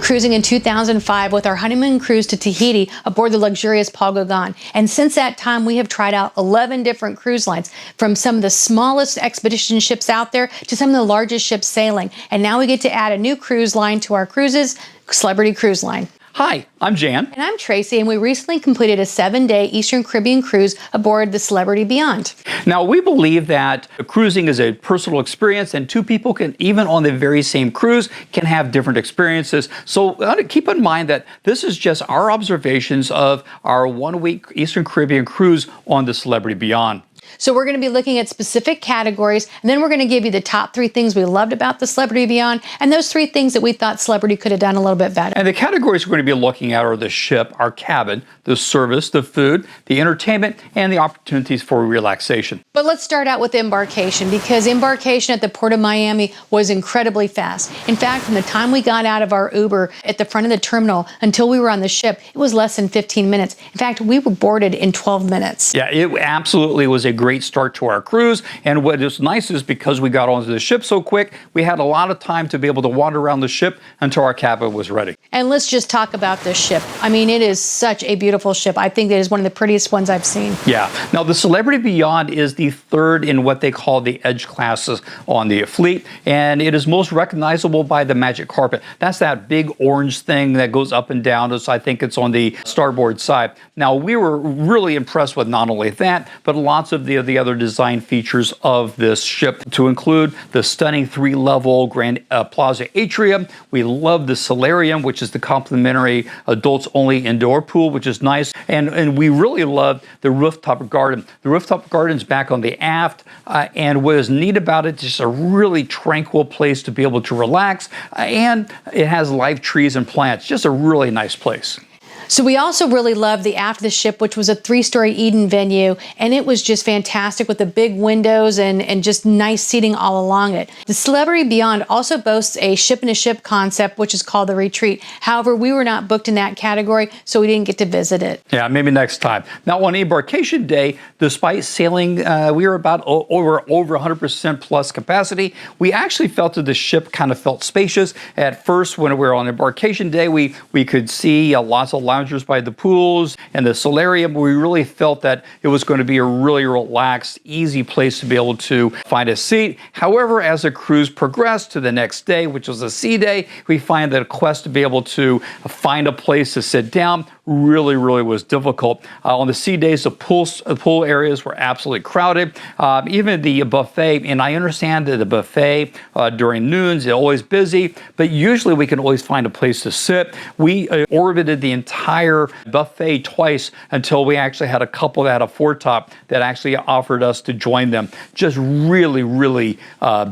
cruising in 2005 with our honeymoon cruise to Tahiti aboard the luxurious Paul Gauguin. And since that time, we have tried out 11 different cruise lines, from some of the smallest expedition ships out there to some of the largest ships sailing. And now we get to add a new cruise line to our cruises, Celebrity Cruise Line. Hi, I'm Jan. And I'm Tracy, and we recently completed a 7-day Eastern Caribbean cruise aboard the Celebrity Beyond. Now, we believe that cruising is a personal experience, and two people can, even on the very same cruise, can have different experiences. So keep in mind that this is just our observations of our 1-week Eastern Caribbean cruise on the Celebrity Beyond. So we're going to be looking at specific categories, and then we're going to give you the top 3 things we loved about the Celebrity Beyond, and those 3 things that we thought Celebrity could have done a little bit better. And the categories we're going to be looking at are the ship, our cabin, the service, the food, the entertainment, and the opportunities for relaxation. But let's start out with Embarkation, because Embarkation at the Port of Miami was incredibly fast. In fact, from the time we got out of our Uber at the front of the terminal until we were on the ship, it was less than 15 minutes. In fact, we were boarded in 12 minutes. Yeah, it absolutely was a great start to our cruise. And what is nice is because we got onto the ship so quick, we had a lot of time to be able to wander around the ship until our cabin was ready. And let's just talk about this ship. I mean, it is such a beautiful ship. I think it is one of the prettiest ones I've seen. Yeah. Now, the Celebrity Beyond is the third in what they call the Edge classes on the fleet, and it is most recognizable by the magic carpet. That's that big orange thing that goes up and down. I think it's on the starboard side. Now, we were really impressed with not only that, but lots of the other design features of this ship, to include the stunning 3-level Grand Plaza atrium. We love the solarium, which is the complimentary adults-only indoor pool, which is nice. And we really love the rooftop garden. The rooftop garden's back on the aft, and what is neat about it, just a really tranquil place to be able to relax, and it has live trees and plants. Just a really nice place. So we also really loved the aft of the ship, which was a 3-story Eden venue, and it was just fantastic with the big windows and just nice seating all along it. The Celebrity Beyond also boasts a ship-in-a-ship concept, which is called the Retreat. However, we were not booked in that category, so we didn't get to visit it. Yeah, maybe next time. Now, on Embarkation Day, despite sailing, we were about over 100% plus capacity. We actually felt that the ship kind of felt spacious. At first, when we were on Embarkation Day, we could see lots of loungers by the pools and the solarium. We really felt that it was going to be a really relaxed, easy place to be able to find a seat. However, as the cruise progressed to the next day, which was a sea day, we find that a quest to be able to find a place to sit down really was difficult. On the sea days, the pool areas were absolutely crowded. Even the buffet, and I understand that the buffet during noons is always busy, but usually we can always find a place to sit. We orbited the entire buffet twice until we actually had a couple that had a foretop that actually offered us to join them. Just really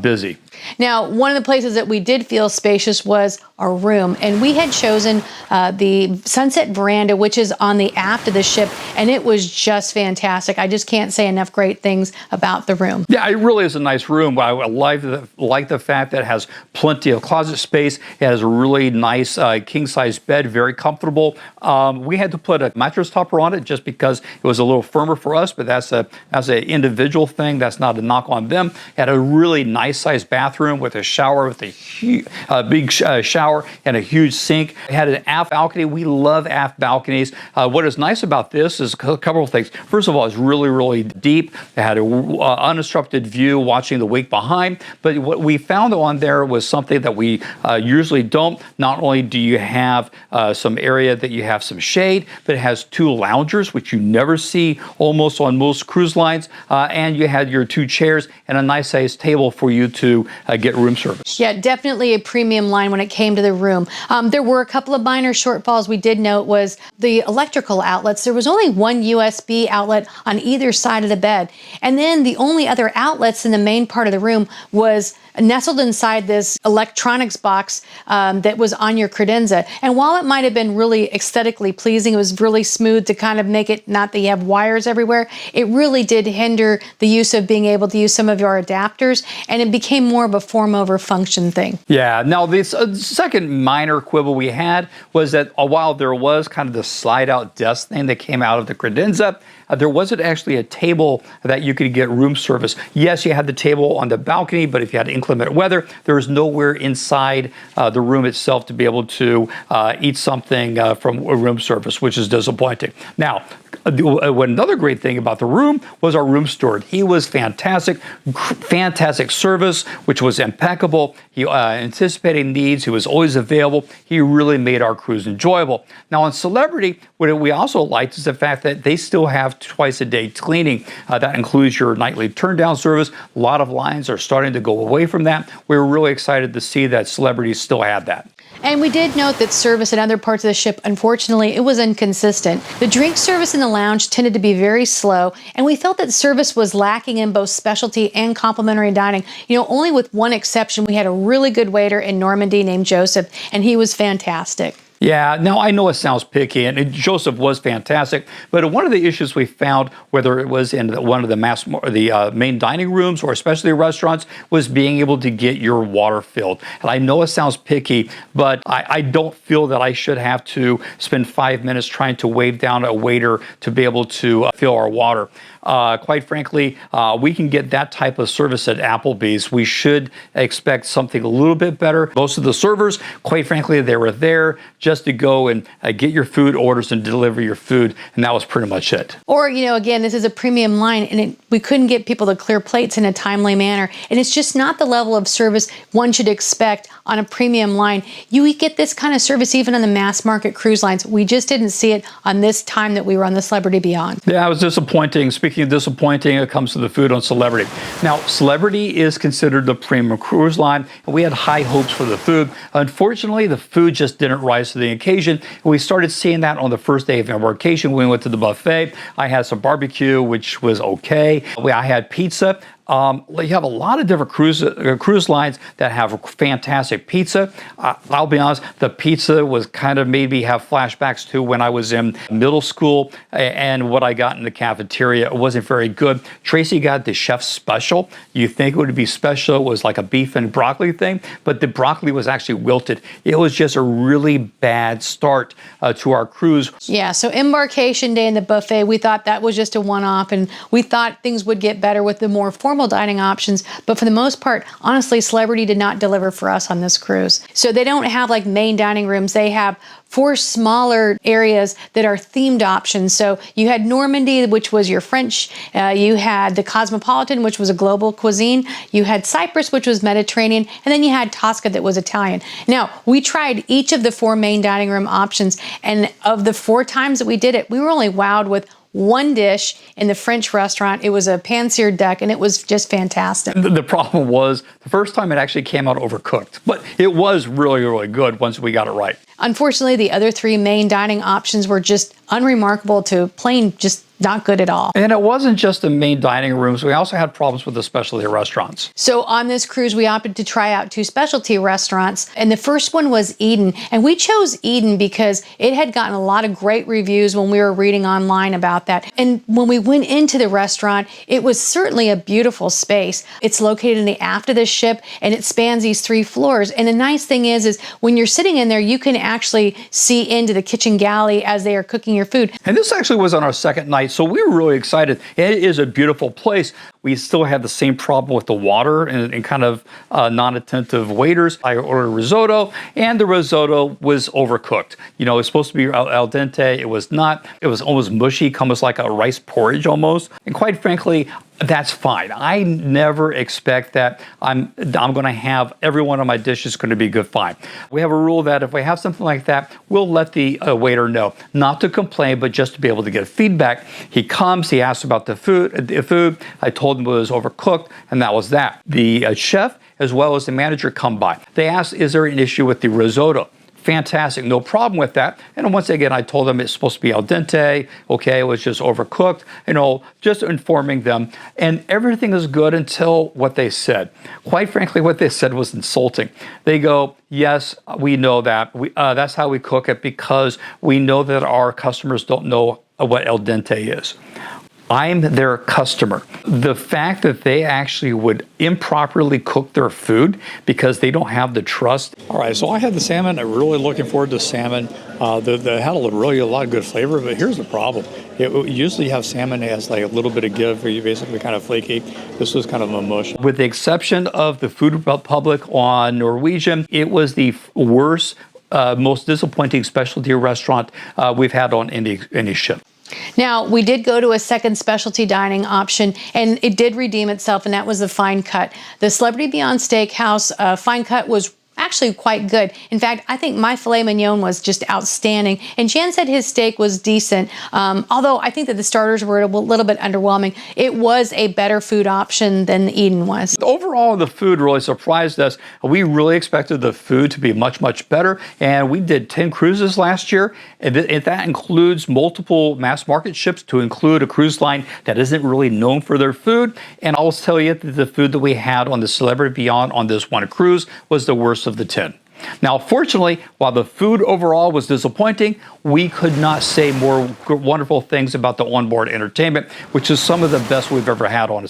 busy. Now, one of the places that we did feel spacious was our room, and we had chosen the Sunset Veranda, which is on the aft of the ship, and it was just fantastic. I just can't say enough great things about the room. Yeah, it really is a nice room. I like the fact that it has plenty of closet space. It has a really nice king-size bed, very comfortable. We had to put a mattress topper on it just because it was a little firmer for us, but that's an individual thing. That's not a knock on them. It had a really nice-sized bathroom with a shower, with a big shower and a huge sink. It had an aft balcony. We love aft balconies. What is nice about this is a couple of things. First of all, it's really deep. It had an uninterrupted view watching the wake behind. But what we found on there was something that we usually don't. Not only do you have some area that you have some shade, but it has 2 loungers, which you never see almost on most cruise lines. And you had your 2 chairs and a nice sized table for you to get room service. Yeah, definitely a premium line when it came to the room. There were a couple of minor shortfalls we did note was the electrical outlets. There was only one USB outlet on either side of the bed. And then the only other outlets in the main part of the room was nestled inside this electronics box that was on your credenza. And while it might have been really aesthetically pleasing, it was really smooth to kind of make it not that you have wires everywhere, it really did hinder the use of being able to use some of your adapters, and it became more of a form over function thing. Yeah, now this second minor quibble we had was that while there was kind of the slide out desk thing that came out of the credenza, there wasn't actually a table that you could get room service. Yes, you had the table on the balcony, but if you had inclement weather, there was nowhere inside the room itself to be able to eat something from a room service, which is disappointing. Now, another great thing about the room was our room steward. He was fantastic, fantastic service, which was impeccable. He anticipated needs. He was always available. He really made our cruise enjoyable. Now on Celebrity, what we also liked is the fact that they still have twice a day cleaning. That includes your nightly turn down service. A lot of lines are starting to go away from that. We were really excited to see that Celebrity still had that. And we did note that service in other parts of the ship, unfortunately, it was inconsistent. The drink service in the lounge tended to be very slow, and we felt that service was lacking in both specialty and complimentary dining. You know, only with one exception, we had a really good waiter in Normandy named Joseph, and he was fantastic. Yeah, now I know it sounds picky, and Joseph was fantastic, but one of the issues we found, whether it was in one of the main dining rooms or especially restaurants, was being able to get your water filled. And I know it sounds picky, but I don't feel that I should have to spend 5 minutes trying to wave down a waiter to be able to fill our water. Quite frankly, we can get that type of service at Applebee's. We should expect something a little bit better. Most of the servers, quite frankly, they were there just to go and get your food orders and deliver your food, and that was pretty much it. Or, you know, again, this is a premium line, and we couldn't get people to clear plates in a timely manner, and it's just not the level of service one should expect on a premium line. You get this kind of service even on the mass market cruise lines. We just didn't see it on this time that we were on the Celebrity Beyond. Yeah, it was disappointing. Speaking of disappointing, it comes to the food on Celebrity. Now, Celebrity is considered the premium cruise line, and we had high hopes for the food. Unfortunately, the food just didn't rise to the occasion. We started seeing that on the first day of Embarkation. We went to the buffet. I had some barbecue, which was okay. I had pizza. You have a lot of different cruise lines that have fantastic pizza. I'll be honest, the pizza was kind of made me have flashbacks to when I was in middle school and what I got in the cafeteria. It wasn't very good. Tracy got the chef's special. You think it would be special, it was like a beef and broccoli thing, but the broccoli was actually wilted. It was just a really bad start to our cruise. Yeah, so Embarkation Day in the buffet, we thought that was just a one-off, and we thought things would get better with the more formal dining options, but for the most part, honestly, Celebrity did not deliver for us on this cruise. So they don't have like main dining rooms. They have 4 smaller areas that are themed options. So you had Normandy, which was your French. You had the Cosmopolitan, which was a global cuisine. You had Cyprus, which was Mediterranean. And then you had Tosca, that was Italian. Now, we tried each of the 4 main dining room options. And of the 4 times that we did it, we were only wowed with one dish in the French restaurant. It was a pan-seared duck, and it was just fantastic. The problem was the first time it actually came out overcooked, but it was really, really good once we got it right. Unfortunately, the other 3 main dining options were just unremarkable to plain just not good at all. And it wasn't just the main dining rooms. We also had problems with the specialty restaurants. So on this cruise, we opted to try out 2 specialty restaurants. And the first one was Eden. And we chose Eden because it had gotten a lot of great reviews when we were reading online about that. And when we went into the restaurant, it was certainly a beautiful space. It's located in the aft of the ship, and it spans these 3 floors. And the nice thing is when you're sitting in there, you can actually see into the kitchen galley as they are cooking your food. And this actually was on our second night, so we were really excited. It is a beautiful place. We still had the same problem with the water and kind of non-attentive waiters. I ordered risotto, and the risotto was overcooked. You know, it's supposed to be al dente. It was not. It was almost mushy, almost like a rice porridge almost. And quite frankly, that's fine. I never expect that I'm going to have every one of my dishes going to be good fine. We have a rule that if we have something like that, we'll let the waiter know, not to complain, but just to be able to get feedback. He comes, he asks about the food. I told him it was overcooked, and that was that. The chef as well as the manager come by. They asked, is there an issue with the risotto? Fantastic, no problem with that. And once again, I told them it's supposed to be al dente. Okay, it was just overcooked, you know, just informing them. And everything is good until what they said. Quite frankly, what they said was insulting. They go, yes, we know that. That's how we cook it because we know that our customers don't know what al dente is. I'm their customer. The fact that they actually would improperly cook their food because they don't have the trust. All right, so I had the salmon. I'm really looking forward to salmon. They had a lot of good flavor, but here's the problem. Usually you have salmon that has like a little bit of give, where you basically kind of flaky. This was kind of a mush. With the exception of the Food Republic on Norwegian, it was the worst, most disappointing specialty restaurant we've had on any ship. Now, we did go to a second specialty dining option, and it did redeem itself, and that was the fine cut. The Celebrity Beyond Steakhouse fine cut was actually quite good. In fact, I think my filet mignon was just outstanding. And Jan said his steak was decent, although I think that the starters were a little bit underwhelming. It was a better food option than the Eden was. Overall, the food really surprised us. We really expected the food to be much, much better. And we did 10 cruises last year. And that includes multiple mass market ships, to include a cruise line that isn't really known for their food. And I'll tell you that the food that we had on the Celebrity Beyond on this one cruise was the worst of the 10. Now, fortunately, while the food overall was disappointing, we could not say more wonderful things about the onboard entertainment, which is some of the best we've ever had on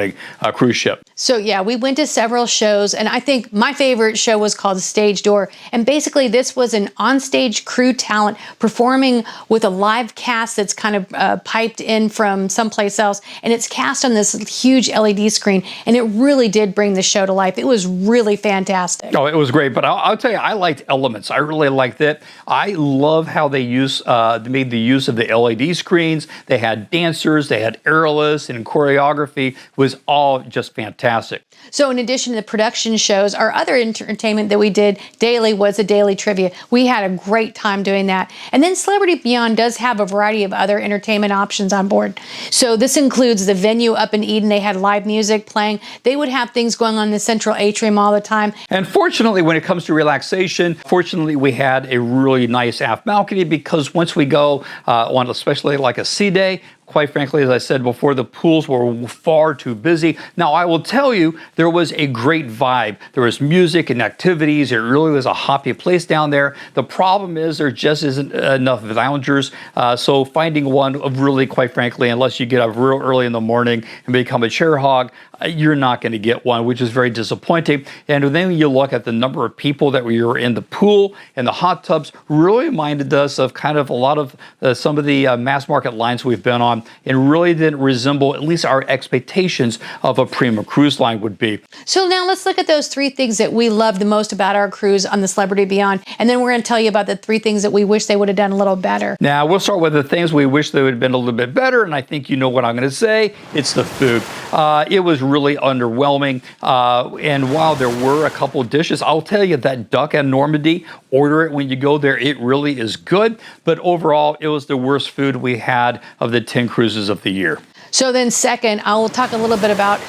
a cruise ship. So yeah, we went to several shows, and I think my favorite show was called Stage Door. And basically this was an onstage crew talent performing with a live cast that's kind of piped in from someplace else. And it's cast on this huge LED screen, and it really did bring the show to life. It was really fantastic. Oh, it was great. But I'll tell you, I liked Elements. I really liked it. I love how they made the use of the LED screens. They had dancers, they had aerialists, and choreography. It was all just fantastic. So in addition to the production shows, our other entertainment that we did daily was a daily trivia. We had a great time doing that. And then Celebrity Beyond does have a variety of other entertainment options on board. So this includes the venue up in Eden. They had live music playing. They would have things going on in the central atrium all the time. And fortunately, when it comes to relaxation, fortunately, we had a really nice aft balcony, because once we go on especially like a sea day, quite frankly, as I said before, the pools were far too busy. Now, I will tell you, there was a great vibe. There was music and activities. It really was a hoppy place down there. The problem is there just isn't enough loungers. So finding one of really, quite frankly, unless you get up real early in the morning and become a chair hog, you're not going to get one, which is very disappointing. And then you look at the number of people that were in the pool and the hot tubs, really reminded us of kind of a lot of some of the mass market lines we've been on, and really didn't resemble at least our expectations of a Prima cruise line would be. So now let's look at those three things that we loved the most about our cruise on the Celebrity Beyond, and then we're going to tell you about the three things that we wish they would have done a little better. Now, we'll start with the things we wish they would have been a little bit better, and I think you know what I'm going to say. It's the food. It was really underwhelming, and while there were a couple dishes, I'll tell you that duck and Normandy, order it when you go there. It really is good, but overall, it was the worst food we had of the 10 cruises of the year. So then second, I will talk a little bit about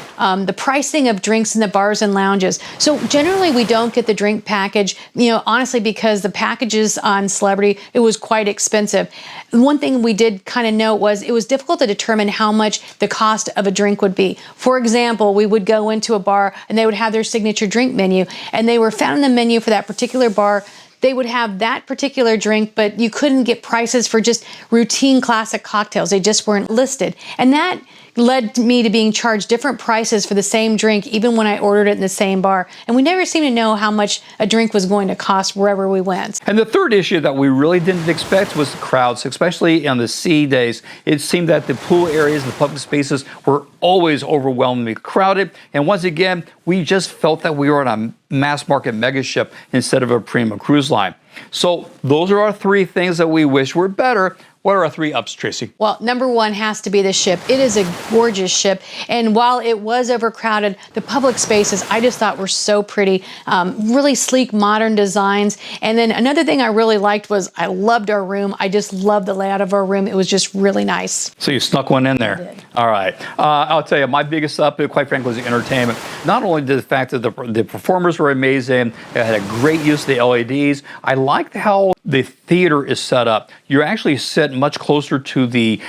the pricing of drinks in the bars and lounges. So generally we don't get the drink package, honestly, because the packages on Celebrity, it was quite expensive. One thing we did kind of note was it was difficult to determine how much the cost of a drink would be. For example, we would go into a bar and they would have their signature drink menu, and they were found in the menu for that particular bar. They would have that particular drink, but you couldn't get prices for just routine classic cocktails. They just weren't listed. And that led me to being charged different prices for the same drink, even when I ordered it in the same bar. And we never seemed to know how much a drink was going to cost wherever we went. And the third issue that we really didn't expect was the crowds, especially on the sea days. It seemed that the pool areas and the public spaces were always overwhelmingly crowded. And once again, we just felt that we were on a mass market megaship instead of a Prima cruise line. So those are our three things that we wish were better. What are our three ups, Tracy? Well, number one has to be the ship. It is a gorgeous ship. And while it was overcrowded, the public spaces I just thought were so pretty. Really sleek, modern designs. And then another thing I really liked was I loved our room. I just loved the layout of our room. It was just really nice. So you snuck one in there. I did. All right. I'll tell you, my biggest up, quite frankly, was the entertainment. Not only did the fact that the performers were amazing, they had a great use of the LEDs. I liked how the theater is set up. You're actually set much closer to the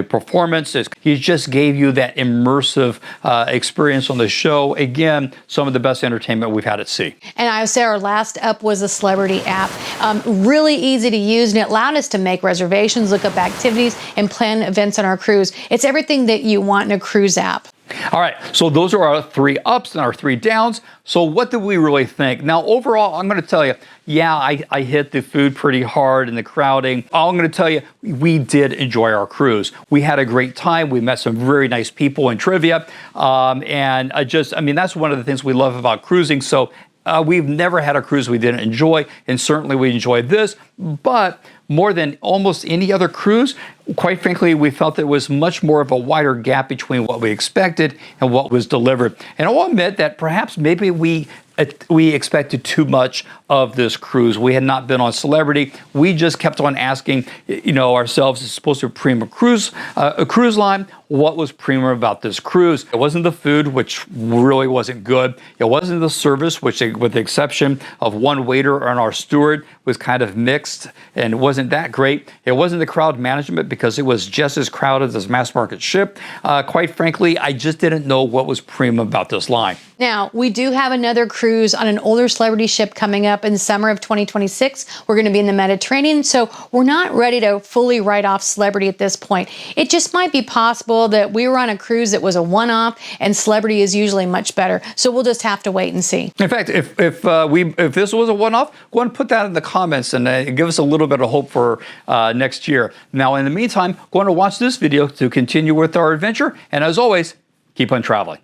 performance. He just gave you that immersive experience on the show. Again, some of the best entertainment we've had at sea. And I would say our last up was the Celebrity app. Really easy to use, and it allowed us to make reservations, look up activities, and plan events on our cruise. It's everything that you want in a cruise app. All right, so those are our 3 ups and our 3 downs. So what did we really think? Now, overall, I'm going to tell you, yeah, I hit the food pretty hard and the crowding. I'm going to tell you, we did enjoy our cruise. We had a great time. We met some very nice people in trivia. That's one of the things we love about cruising. So we've never had a cruise we didn't enjoy, and certainly we enjoyed this. But more than almost any other cruise, quite frankly, we felt there was much more of a wider gap between what we expected and what was delivered. And I'll admit that perhaps maybe we expected too much of this cruise. We had not been on Celebrity. We just kept on asking, ourselves, it's supposed to be a cruise line. What was premium about this cruise? It wasn't the food, which really wasn't good. It wasn't the service, which, with the exception of one waiter and our steward, was kind of mixed and wasn't that great. It wasn't the crowd management, because it was just as crowded as mass market ship. Quite frankly, I just didn't know what was premium about this line. Now, we do have another cruise on an older Celebrity ship coming up in the summer of 2026. We're going to be in the Mediterranean, so we're not ready to fully write off Celebrity at this point. It just might be possible that we were on a cruise that was a one-off, and Celebrity is usually much better. So we'll just have to wait and see. In fact, if this was a one-off, go and put that in the comments and give us a little bit of hope for next year. Now, in the meantime, go on to watch this video to continue with our adventure, and as always, keep on traveling.